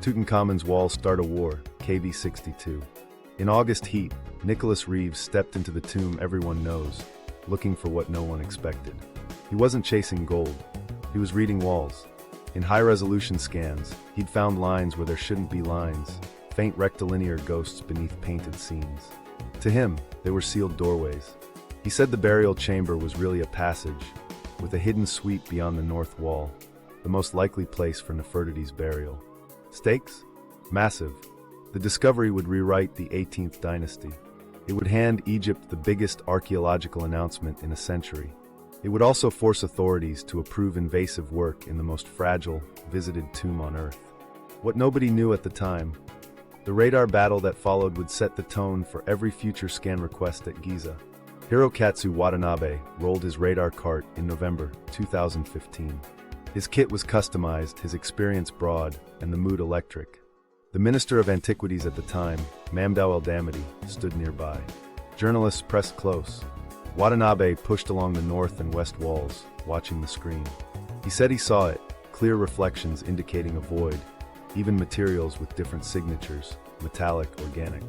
Tutankhamun's walls start a war, KV-62. In August heat, Nicholas Reeves stepped into the tomb everyone knows, looking for what no one expected. He wasn't chasing gold. He was reading walls. In high-resolution scans, he'd found lines where there shouldn't be lines, faint rectilinear ghosts beneath painted scenes. To him, they were sealed doorways. He said the burial chamber was really a passage, with a hidden suite beyond the north wall, the most likely place for Nefertiti's burial. Stakes? Massive. The discovery would rewrite the 18th dynasty. It would hand Egypt the biggest archaeological announcement in a century. It would also force authorities to approve invasive work in the most fragile, visited tomb on Earth. What nobody knew at the time, the radar battle that followed would set the tone for every future scan request at Giza. Hirokatsu Watanabe rolled his radar cart in November 2015. His kit was customized, his experience broad, and the mood electric. The Minister of Antiquities at the time, Mamdouh El-Damity, stood nearby. Journalists pressed close. Watanabe pushed along the north and west walls, watching the screen. He said he saw it, clear reflections indicating a void, even materials with different signatures, metallic, organic.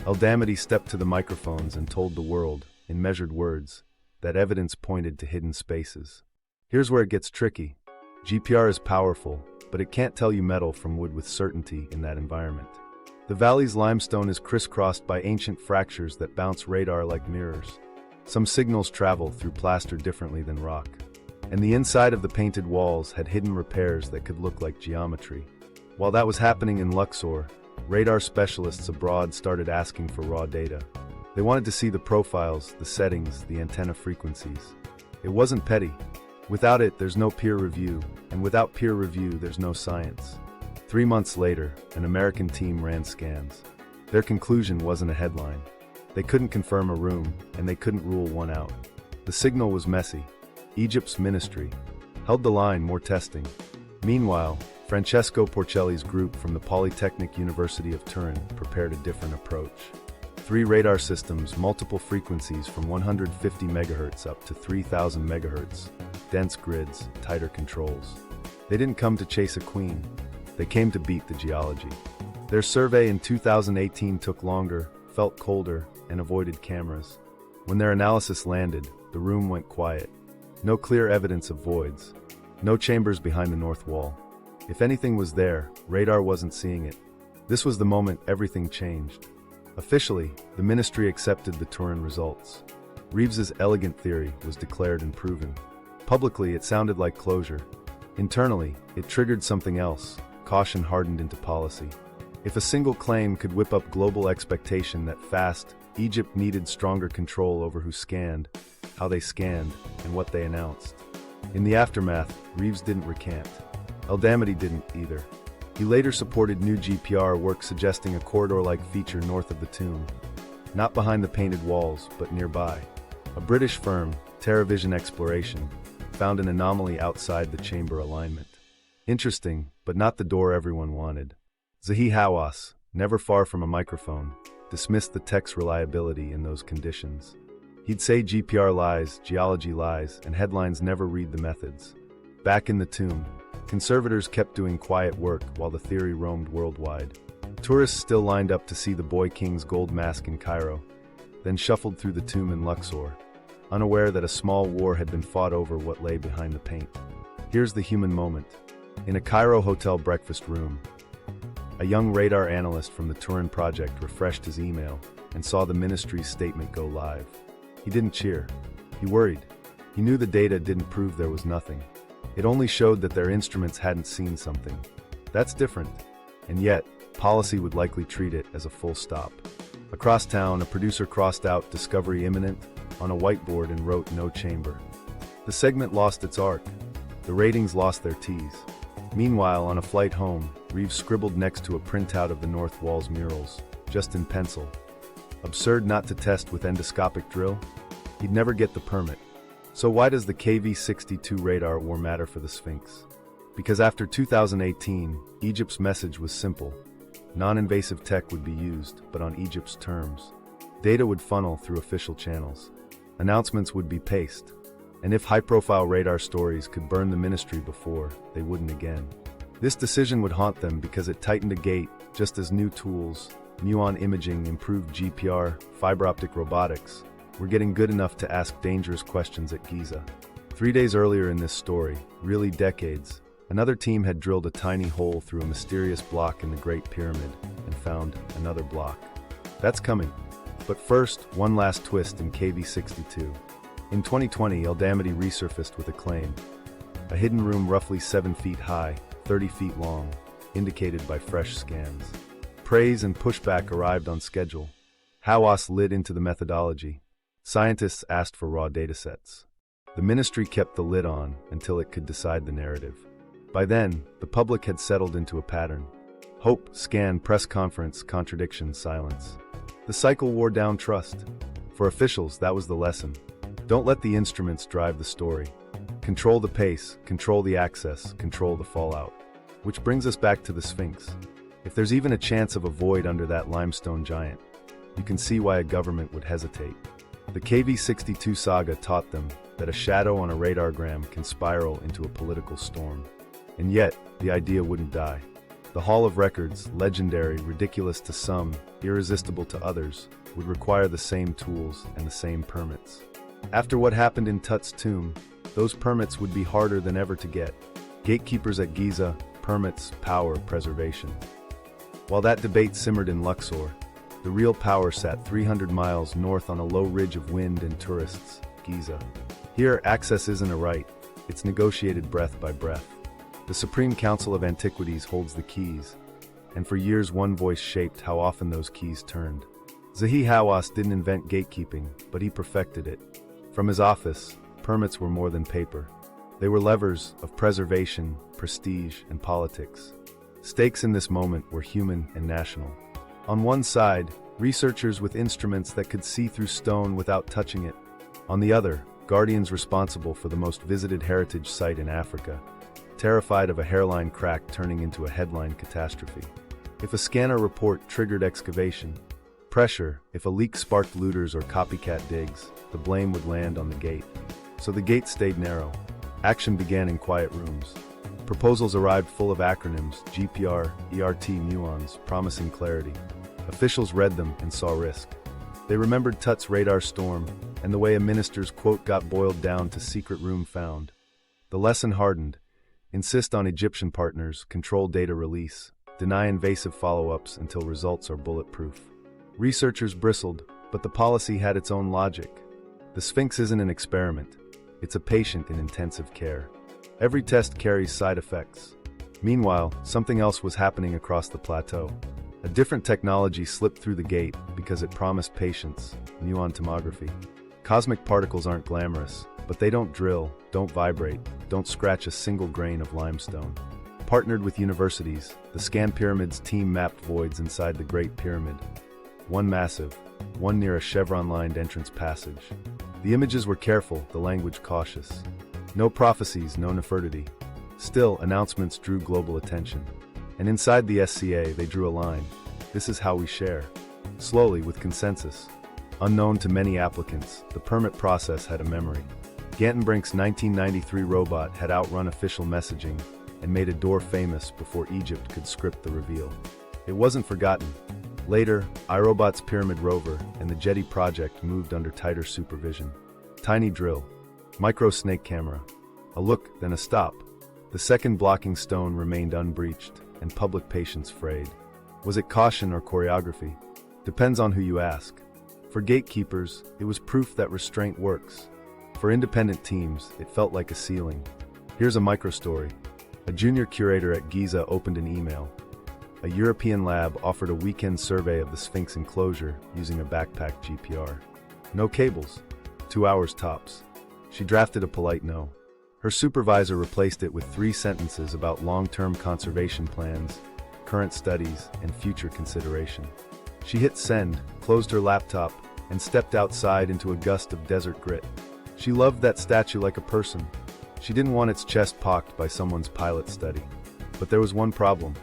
El-Damity stepped to the microphones and told the world, in measured words, that evidence pointed to hidden spaces. Here's where it gets tricky. GPR is powerful, but it can't tell you metal from wood with certainty in that environment. The valley's limestone is crisscrossed by ancient fractures that bounce radar like mirrors. Some signals travel through plaster differently than rock. And the inside of the painted walls had hidden repairs that could look like geometry. While that was happening in Luxor, radar specialists abroad started asking for raw data. They wanted to see the profiles, the settings, the antenna frequencies. It wasn't petty. Without it, there's no peer review, and without peer review, there's no science. 3 months later, an American team ran scans. Their conclusion wasn't a headline. They couldn't confirm a room, and they couldn't rule one out. The signal was messy. Egypt's ministry held the line, more testing. Meanwhile, Francesco Porcelli's group from the Polytechnic University of Turin prepared a different approach. 3 radar systems, multiple frequencies from 150 MHz up to 3000 MHz, dense grids, tighter controls. They didn't come to chase a queen. They came to beat the geology. Their survey in 2018 took longer, felt colder, and avoided cameras. When their analysis landed, the room went quiet. No clear evidence of voids. No chambers behind the north wall. If anything was there, radar wasn't seeing it. This was the moment everything changed. Officially, the ministry accepted the Turin results. Reeves's elegant theory was declared and proven. Publicly, it sounded like closure. Internally, it triggered something else. Caution hardened into policy. If a single claim could whip up global expectation that fast, Egypt needed stronger control over who scanned, how they scanned, and what they announced. In the aftermath, Reeves didn't recant. El-Damity didn't either. He later supported new GPR work suggesting a corridor-like feature north of the tomb. Not behind the painted walls, but nearby. A British firm, TerraVision Exploration, found an anomaly outside the chamber alignment. Interesting, but not the door everyone wanted. Zahi Hawass, never far from a microphone, dismissed the tech's reliability in those conditions. He'd say GPR lies, geology lies, and headlines never read the methods. Back in the tomb, conservators kept doing quiet work while the theory roamed worldwide. Tourists still lined up to see the Boy King's gold mask in Cairo, then shuffled through the tomb in Luxor, unaware that a small war had been fought over what lay behind the paint. Here's the human moment. In a Cairo hotel breakfast room, a young radar analyst from the Turin project refreshed his email and saw the ministry's statement go live. He didn't cheer. He worried. He knew the data didn't prove there was nothing. It only showed that their instruments hadn't seen something. That's different. And yet, policy would likely treat it as a full stop. Across town, a producer crossed out "Discovery Imminent" on a whiteboard and wrote "No Chamber." The segment lost its arc. The ratings lost their tease. Meanwhile, on a flight home, Reeves scribbled next to a printout of the North Wall's murals, just in pencil. Absurd not to test with endoscopic drill? He'd never get the permit. So why does the KV-62 radar war matter for the Sphinx? Because after 2018, Egypt's message was simple. Non-invasive tech would be used, but on Egypt's terms. Data would funnel through official channels. Announcements would be paced. And if high-profile radar stories could burn the ministry before, they wouldn't again. This decision would haunt them because it tightened a gate just as new tools, muon imaging, improved GPR, fiber optic robotics, were getting good enough to ask dangerous questions at Giza. 3 days earlier in this story, really decades, another team had drilled a tiny hole through a mysterious block in the Great Pyramid and found another block. That's coming. But first, one last twist in KV62. In 2020, Eldamity resurfaced with a claim. A hidden room roughly 7 feet high, 30 feet long, indicated by fresh scans. Praise and pushback arrived on schedule. Hawass lit into the methodology. Scientists asked for raw datasets. The ministry kept the lid on until it could decide the narrative. By then, the public had settled into a pattern. Hope, scan, press conference, contradiction, silence. The cycle wore down trust. For officials, that was the lesson. Don't let the instruments drive the story. Control the pace, control the access, control the fallout. Which brings us back to the Sphinx. If there's even a chance of a void under that limestone giant, you can see why a government would hesitate. The KV62 saga taught them that a shadow on a radargram can spiral into a political storm. And yet, the idea wouldn't die. The Hall of Records, legendary, ridiculous to some, irresistible to others, would require the same tools and the same permits. After what happened in Tut's tomb, those permits would be harder than ever to get. Gatekeepers at Giza, permits, power, preservation. While that debate simmered in Luxor, the real power sat 300 miles north on a low ridge of wind and tourists, Giza. Here, access isn't a right, it's negotiated breath by breath. The Supreme Council of Antiquities holds the keys, and for years one voice shaped how often those keys turned. Zahi Hawass didn't invent gatekeeping, but he perfected it. From his office, permits were more than paper. They were levers of preservation, prestige, and politics. Stakes in this moment were human and national. On one side, researchers with instruments that could see through stone without touching it. On the other, guardians responsible for the most visited heritage site in Africa, terrified of a hairline crack turning into a headline catastrophe. If a scanner report triggered excavation, pressure, if a leak sparked looters or copycat digs, the blame would land on the gate. So the gate stayed narrow. Action began in quiet rooms. Proposals arrived full of acronyms, GPR, ERT, muons, promising clarity. Officials read them and saw risk. They remembered Tut's radar storm and the way a minister's quote got boiled down to secret room found. The lesson hardened. Insist on Egyptian partners, control data release, deny invasive follow-ups until results are bulletproof. Researchers bristled, but the policy had its own logic. The Sphinx isn't an experiment. It's a patient in intensive care. Every test carries side effects. Meanwhile, something else was happening across the plateau. A different technology slipped through the gate because it promised patience, muon tomography. Cosmic particles aren't glamorous, but they don't drill, don't vibrate, don't scratch a single grain of limestone. Partnered with universities, the Scan Pyramids team mapped voids inside the Great Pyramid. One massive, one near a chevron-lined entrance passage. The images were careful, the language cautious. No prophecies, no Nefertiti. Still, announcements drew global attention. And inside the SCA, they drew a line. This is how we share. Slowly, with consensus. Unknown to many applicants, the permit process had a memory. Gantenbrink's 1993 robot had outrun official messaging and made a door famous before Egypt could script the reveal. It wasn't forgotten. Later, iRobot's Pyramid rover and the Jetty project moved under tighter supervision. Tiny drill, micro snake camera, a look, then a stop. The second blocking stone remained unbreached, and public patience frayed. Was it caution or choreography? Depends on who you ask. For gatekeepers, it was proof that restraint works. For independent teams, it felt like a ceiling. Here's a micro-story. A junior curator at Giza opened an email. A European lab offered a weekend survey of the Sphinx enclosure using a backpack GPR. No cables. 2 hours tops. She drafted a polite no. Her supervisor replaced it with 3 sentences about long-term conservation plans, current studies, and future consideration. She hit send, closed her laptop, and stepped outside into a gust of desert grit. She loved that statue like a person. She didn't want its chest pocked by someone's pilot study. But there was one problem.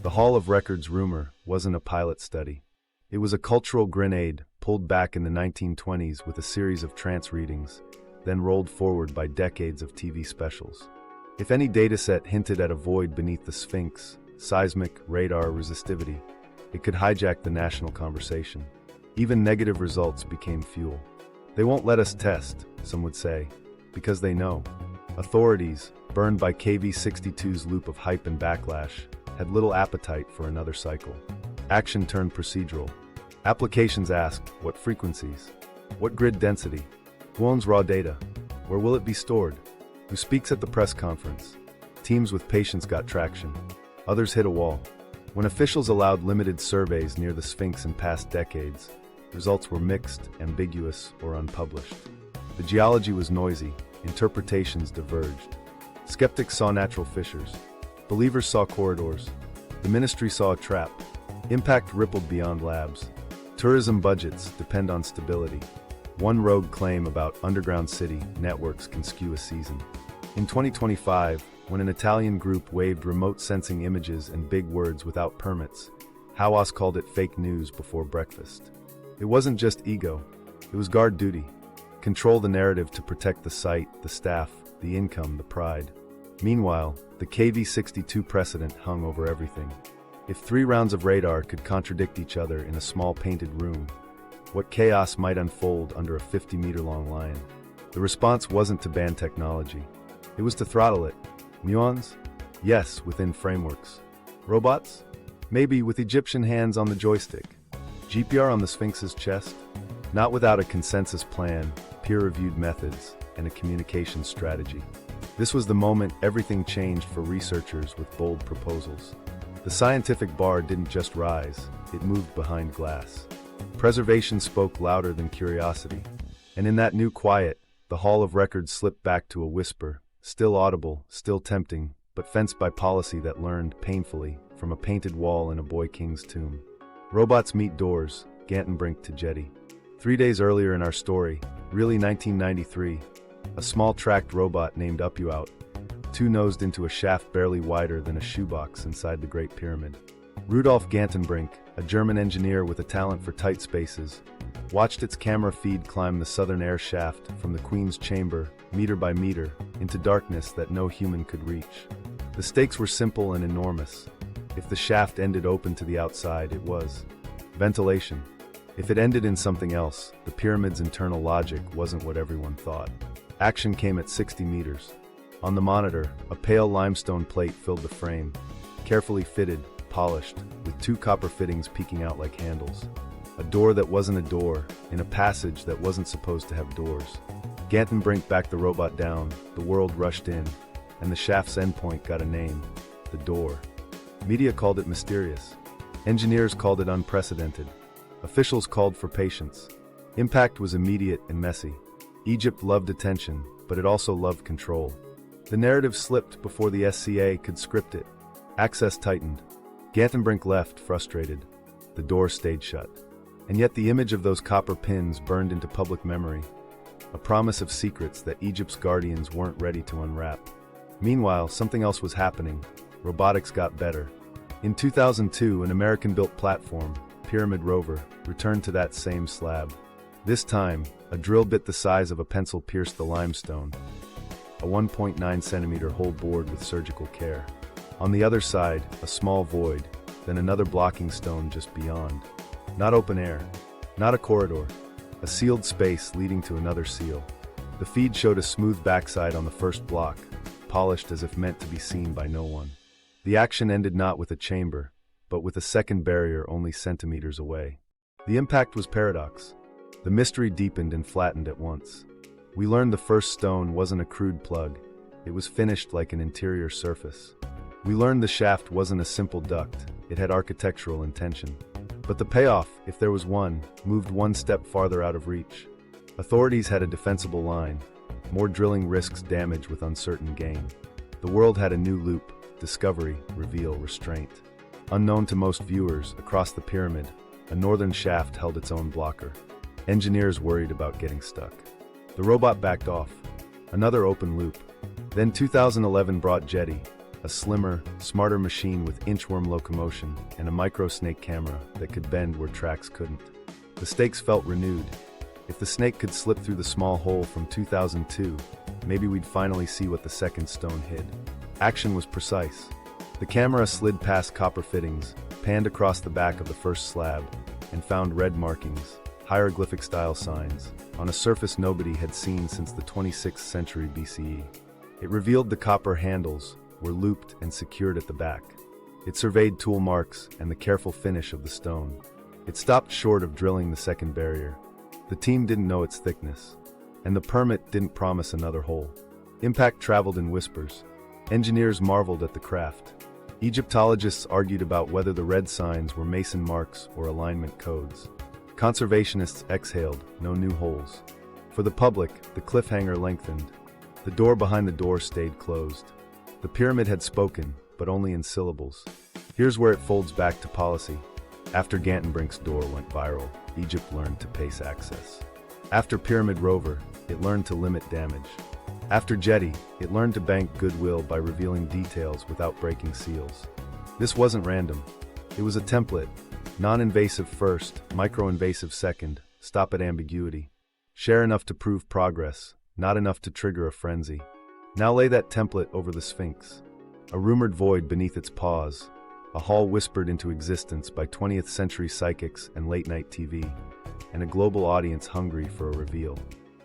The Hall of Records rumor wasn't a pilot study. It was a cultural grenade pulled back in the 1920s with a series of trance readings, then rolled forward by decades of TV specials. If any dataset hinted at a void beneath the Sphinx, seismic, radar resistivity, it could hijack the national conversation. Even negative results became fuel. They won't let us test, some would say, because they know. Authorities, burned by KV-62's loop of hype and backlash, had little appetite for another cycle. Action turned procedural. Applications asked, what frequencies? What grid density? Who owns raw data? Where will it be stored? Who speaks at the press conference? Teams with patience got traction. Others hit a wall. When officials allowed limited surveys near the Sphinx in past decades, results were mixed, ambiguous, or unpublished. The geology was noisy, interpretations diverged. Skeptics saw natural fissures. Believers saw corridors. The ministry saw a trap. Impact rippled beyond labs. Tourism budgets depend on stability. One rogue claim about underground city networks can skew a season. In 2025, when an Italian group waved remote sensing images and big words without permits, Hawass called it fake news before breakfast. It wasn't just ego, it was guard duty. Control the narrative to protect the site, the staff, the income, the pride. Meanwhile, the KV-62 precedent hung over everything. If 3 rounds of radar could contradict each other in a small painted room, what chaos might unfold under a 50-meter-long line? The response wasn't to ban technology. It was to throttle it. Muons? Yes, within frameworks. Robots? Maybe with Egyptian hands on the joystick. GPR on the Sphinx's chest? Not without a consensus plan, peer-reviewed methods, and a communication strategy. This was the moment everything changed for researchers with bold proposals. The scientific bar didn't just rise, it moved behind glass. Preservation spoke louder than curiosity. And in that new quiet, the Hall of Records slipped back to a whisper, still audible, still tempting, but fenced by policy that learned, painfully, from a painted wall in a boy king's tomb. Robots meet doors, Gantenbrink to jetty. 3 days earlier in our story, really 1993, a small tracked robot named Up-You-Out, two-nosed into a shaft barely wider than a shoebox inside the Great Pyramid. Rudolf Gantenbrink, a German engineer with a talent for tight spaces, watched its camera feed climb the southern air shaft from the Queen's chamber, meter by meter, into darkness that no human could reach. The stakes were simple and enormous. If the shaft ended open to the outside, it was ventilation. If it ended in something else, the pyramid's internal logic wasn't what everyone thought. Action came at 60 meters. On the monitor, a pale limestone plate filled the frame, carefully fitted, polished, with 2 copper fittings peeking out like handles. A door that wasn't a door, in a passage that wasn't supposed to have doors. Gantenbrink backed the robot down, the world rushed in, and the shaft's endpoint got a name, the door. Media called it mysterious. Engineers called it unprecedented. Officials called for patience. Impact was immediate and messy. Egypt loved attention, but it also loved control. The narrative slipped before the SCA could script it. Access tightened. Gantenbrink left, frustrated. The door stayed shut. And yet the image of those copper pins burned into public memory, a promise of secrets that Egypt's guardians weren't ready to unwrap. Meanwhile, something else was happening. Robotics got better. In 2002, an American-built platform, Pyramid Rover, returned to that same slab. This time, a drill bit the size of a pencil pierced the limestone, a 1.9-centimeter hole bored with surgical care. On the other side, a small void, then another blocking stone just beyond. Not open air, not a corridor, a sealed space leading to another seal. The feed showed a smooth backside on the first block, polished as if meant to be seen by no one. The action ended not with a chamber, but with a second barrier only centimeters away. The impact was paradox. The mystery deepened and flattened at once. We learned the first stone wasn't a crude plug, it was finished like an interior surface. We learned the shaft wasn't a simple duct, it had architectural intention. But the payoff, if there was one, moved one step farther out of reach. Authorities had a defensible line. More drilling risks damage with uncertain gain. The world had a new loop: discovery, reveal, restraint. Unknown to most viewers, across the pyramid, a northern shaft held its own blocker. Engineers worried about getting stuck. The robot backed off. Another open loop. Then 2011 brought Jetty, a slimmer, smarter machine with inchworm locomotion and a micro-snake camera that could bend where tracks couldn't. The stakes felt renewed. If the snake could slip through the small hole from 2002, maybe we'd finally see what the second stone hid. Action was precise. The camera slid past copper fittings, panned across the back of the first slab, and found red markings, hieroglyphic-style signs, on a surface nobody had seen since the 26th century BCE. It revealed the copper handles were looped and secured at the back. It surveyed tool marks and the careful finish of the stone. It stopped short of drilling the second barrier. The team didn't know its thickness, and the permit didn't promise another hole. Impact traveled in whispers. Engineers marveled at the craft. Egyptologists argued about whether the red signs were mason marks or alignment codes. Conservationists exhaled, no new holes. For the public, the cliffhanger lengthened. The door behind the door stayed closed. The pyramid had spoken, but only in syllables. Here's where it folds back to policy. After Gantenbrink's door went viral, Egypt learned to pace access. After Pyramid Rover, it learned to limit damage. After Jetty, it learned to bank goodwill by revealing details without breaking seals. This wasn't random. It was a template. Non-invasive first, micro-invasive second, stop at ambiguity. Share enough to prove progress, not enough to trigger a frenzy. Now lay that template over the Sphinx. A rumored void beneath its paws, a hall whispered into existence by 20th century psychics and late-night TV, and a global audience hungry for a reveal.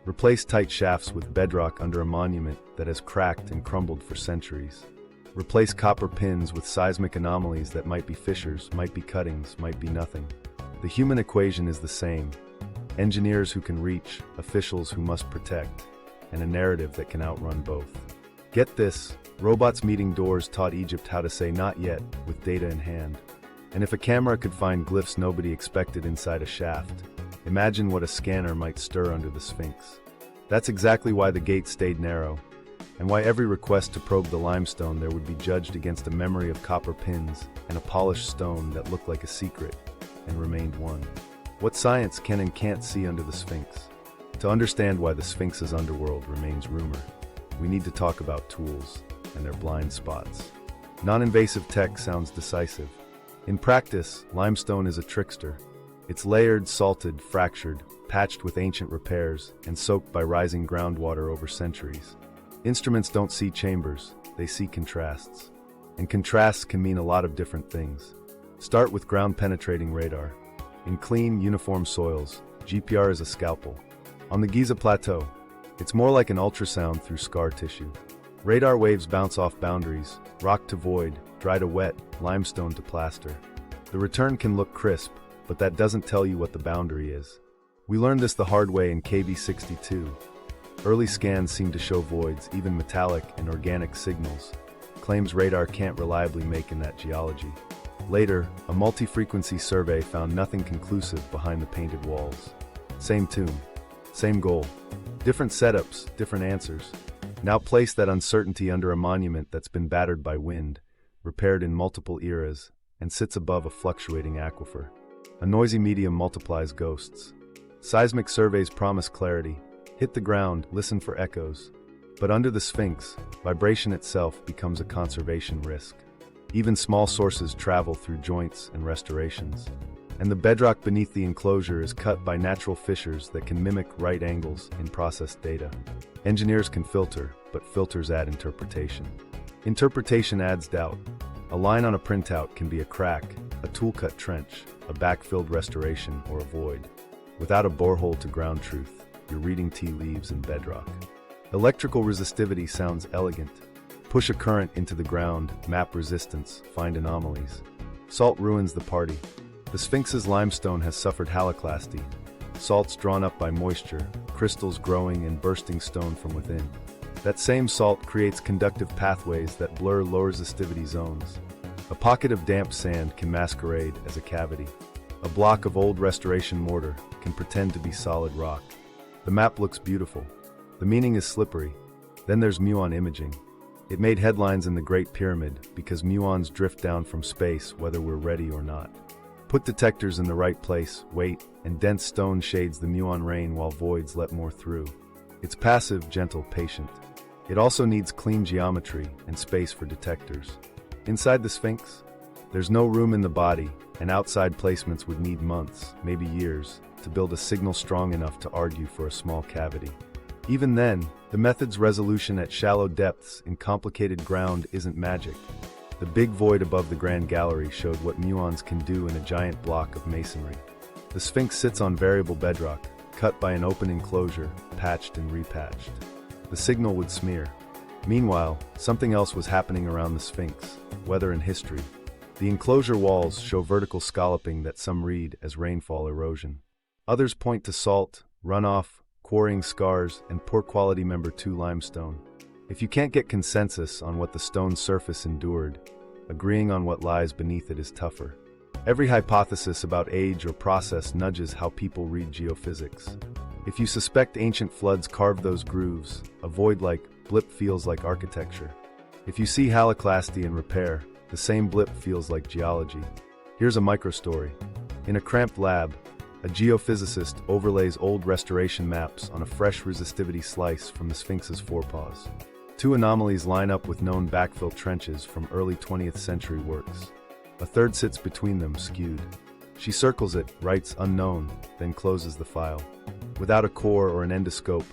Replace tight shafts with bedrock under a monument that has cracked and crumbled for centuries. Replace copper pins with seismic anomalies that might be fissures, might be cuttings, might be nothing. The human equation is the same. Engineers who can reach, officials who must protect, and a narrative that can outrun both. Get this, robots meeting doors taught Egypt how to say not yet, with data in hand. And if a camera could find glyphs nobody expected inside a shaft, imagine what a scanner might stir under the Sphinx. That's exactly why the gate stayed narrow, and why every request to probe the limestone there would be judged against a memory of copper pins and a polished stone that looked like a secret, and remained one. What science can and can't see under the Sphinx? To understand why the Sphinx's underworld remains rumor, we need to talk about tools and their blind spots. Non-invasive tech sounds decisive. In practice, limestone is a trickster. It's layered, salted, fractured, patched with ancient repairs, and soaked by rising groundwater over centuries. Instruments don't see chambers, they see contrasts. And contrasts can mean a lot of different things. Start with ground-penetrating radar. In clean, uniform soils, GPR is a scalpel. On the Giza Plateau, it's more like an ultrasound through scar tissue. Radar waves bounce off boundaries, rock to void, dry to wet, limestone to plaster. The return can look crisp, but that doesn't tell you what the boundary is. We learned this the hard way in KV 62. Early scans seem to show voids, even metallic and organic signals, claims radar can't reliably make in that geology. Later, a multi-frequency survey found nothing conclusive behind the painted walls. Same tomb, same goal. Different setups, different answers. Now place that uncertainty under a monument that's been battered by wind, repaired in multiple eras, and sits above a fluctuating aquifer. A noisy medium multiplies ghosts. Seismic surveys promise clarity. Hit the ground, listen for echoes. But under the Sphinx, vibration itself becomes a conservation risk. Even small sources travel through joints and restorations. And the bedrock beneath the enclosure is cut by natural fissures that can mimic right angles in processed data. Engineers can filter, but filters add interpretation. Interpretation adds doubt. A line on a printout can be a crack, a tool-cut trench, a backfilled restoration, or a void. Without a borehole to ground truth, you're reading tea leaves in bedrock. Electrical resistivity sounds elegant. Push a current into the ground, map resistance, find anomalies. Salt ruins the party. The Sphinx's limestone has suffered haloclasty. Salts drawn up by moisture, crystals growing and bursting stone from within. That same salt creates conductive pathways that blur low resistivity zones. A pocket of damp sand can masquerade as a cavity. A block of old restoration mortar can pretend to be solid rock. The map looks beautiful. The meaning is slippery. Then there's muon imaging. It made headlines in the Great Pyramid because muons drift down from space whether we're ready or not. Put detectors in the right place, wait, and dense stone shades the muon rain while voids let more through. It's passive, gentle, patient. It also needs clean geometry and space for detectors. Inside the Sphinx, there's no room in the body, and outside placements would need months, maybe years, to build a signal strong enough to argue for a small cavity. Even then, the method's resolution at shallow depths in complicated ground isn't magic. The big void above the Grand Gallery showed what muons can do in a giant block of masonry. The Sphinx sits on variable bedrock, cut by an open enclosure, patched and repatched. The signal would smear. Meanwhile, something else was happening around the Sphinx, weather and history. The enclosure walls show vertical scalloping that some read as rainfall erosion. Others point to salt, runoff, quarrying scars, and poor quality member 2 limestone. If you can't get consensus on what the stone's surface endured, agreeing on what lies beneath it is tougher. Every hypothesis about age or process nudges how people read geophysics. If you suspect ancient floods carved those grooves, a void-like blip feels like architecture. If you see haloclasty in repair, the same blip feels like geology. Here's a microstory. In a cramped lab, a geophysicist overlays old restoration maps on a fresh resistivity slice from the Sphinx's forepaws. 2 anomalies line up with known backfill trenches from early 20th century works. A third sits between them, skewed. She circles it, writes unknown, then closes the file. Without a core or an endoscope,